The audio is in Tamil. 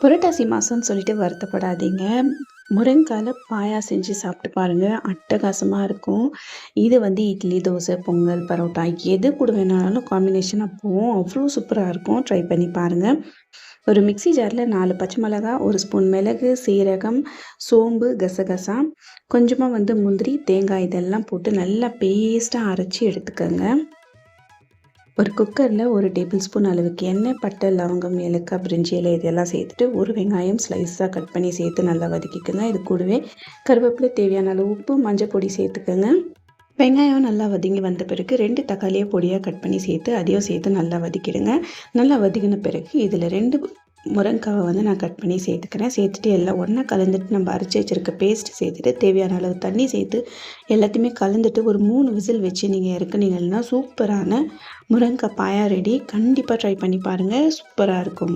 புரட்டாசி மாசம்னு சொல்லிட்டு வருத்தப்படாதீங்க. முருங்கால பாயா செஞ்சு சாப்பிட்டு பாருங்க. அட்டகாசமா இருக்கும். இது வந்து இட்லி, தோசை, பொங்கல், பரோட்டா எது கூட வேணாலும் காம்பினேஷனா போகும். அவ்ளோ சூப்பரா இருக்கும். ட்ரை பண்ணி பாருங்க. ஒரு மிக்ஸி ஜார்ல 4 பச்சை மிளகா, 1 ஸ்பூன் மிளகு, சீரகம், சோம்பு, கசகசா, கொஞ்சமா வந்து முந்திரி, தேங்காய் இதெல்லாம் போட்டு நல்லா பேஸ்ட்டா அரைச்சு எடுத்துக்கங்க. ஒரு குக்கரில் 1 டேபிள் ஸ்பூன் அளவுக்கு எண்ணெய், பட்டை, லவங்கம், ஏலக்காய், பிரிஞ்சி இலை இதெல்லாம் சேர்த்துட்டு ஒரு வெங்காயம் ஸ்லைஸாக கட் பண்ணி சேர்த்து நல்லா வதக்கிக்கோங்க. இது கூடவே கருவேப்பிலை, தேவையான அளவு உப்பு, மஞ்சள் பொடி சேர்த்துக்கோங்க. வெங்காயம் நல்லா வதங்கி வந்த பிறகு 2 தக்காளியை பொடியாக கட் பண்ணி சேர்த்து அதையும் சேர்த்து நல்லா வதக்கிடுங்க. நல்லா வதங்கின பிறகு இதில் 2 முருங்காவை வந்து நான் கட் பண்ணி சேர்த்துக்கிறேன். சேர்த்துட்டு எல்லாம் ஒன்றா கலந்துட்டு நம்ம அரைச்சி வச்சுருக்க பேஸ்ட் சேர்த்துட்டு தேவையான அளவு தண்ணி சேர்த்து எல்லாத்தையுமே கலந்துட்டு ஒரு 3 விசில் வச்சு நீங்கள் இறக்குனீங்கன்னா சூப்பரான முருங்கைக்காய் பாயா ரெடி. கண்டிப்பாக ட்ரை பண்ணி பாருங்கள். சூப்பராக இருக்கும்.